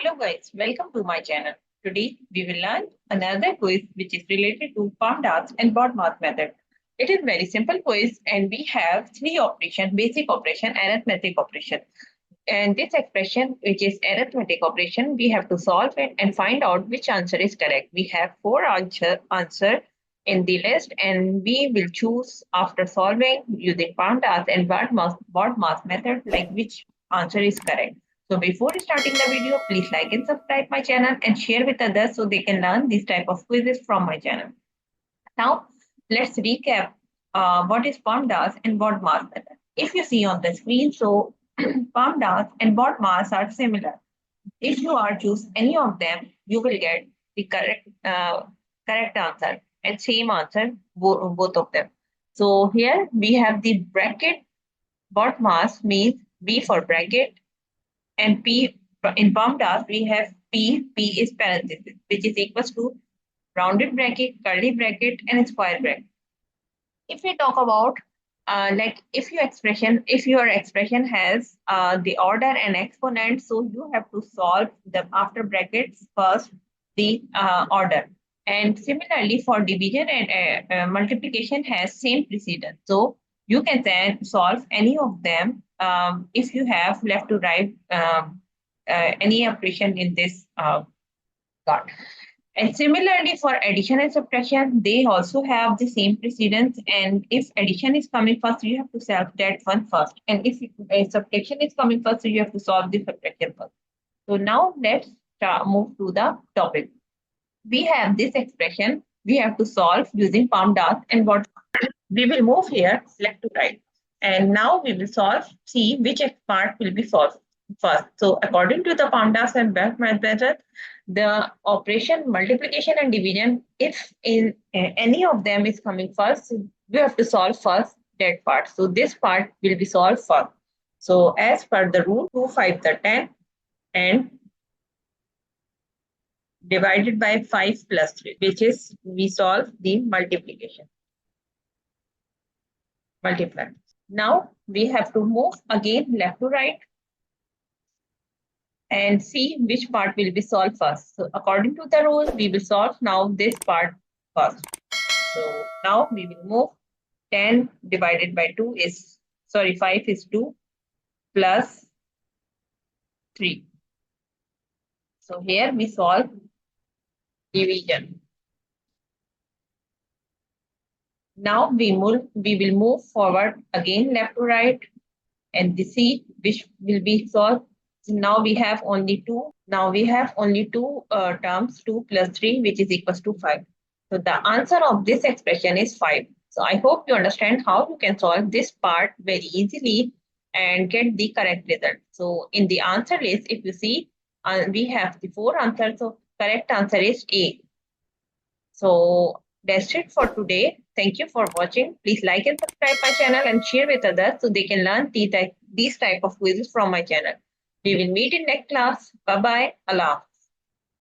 Hello guys, welcome to my channel. Today we will learn another quiz which is related to palm dance and board math method. It is very simple quiz and we have three operations: basic operation, arithmetic operation. And this expression which is arithmetic operation, we have to solve it and find out which answer is correct. We have four answer in the list and we will choose after solving using palm dance and board math method like which answer is correct. So before starting the video, please like and subscribe my channel and share with others so they can learn this type of quizzes from my channel. Now, let's recap what is PAMDAS and board mass method. If you see on the screen, so PAMDAS and board mass are similar. If you are choose any of them, you will get the correct answer and same answer both of them. So here we have the bracket. Board mass means B for bracket, and P in PAMDAS we have P. P is parenthesis, which is equals to rounded bracket, curly bracket, and square bracket. If we talk about like if your expression has the order and exponent, so you have to solve the after brackets first the order. And similarly for division and multiplication has same precedence. So you can then solve any of them if you have left to right any operation in this part. And similarly for addition and subtraction, they also have the same precedence. And if addition is coming first, you have to solve that one first. And if subtraction is coming first, so you have to solve the subtraction first. So now let's move to the topic. We have this expression we have to solve using PAMDAS and what we will move here left to right. And now we will solve, see which part will be solved first. So according to the PAMDAS and BEF method, the operation multiplication and division, if in any of them is coming first, we have to solve first that part. So this part will be solved first. So as per the rule, 2, 5, 10 and divided by 5 plus 3, which is we solve the multiplication. Multiply. Now we have to move again left to right and see which part will be solved first. So according to the rule, we will solve now this part first. So now we will move 10 divided by 2 is, 5 is 2 plus 3. So here we solve division. Now we will move forward again left to right and see which will be solved. So now we have only two. Now we have only two terms, 2 plus 3, which is equals to 5. So the answer of this expression is 5. So I hope you understand how you can solve this part very easily and get the correct result. So in the answer list, if you see, we have the 4 answers. So correct answer is A. So that's it for today. Thank you for watching. Please like and subscribe my channel and share with others so they can learn these type of quizzes from my channel. We will meet in next class. Bye-bye. Allah.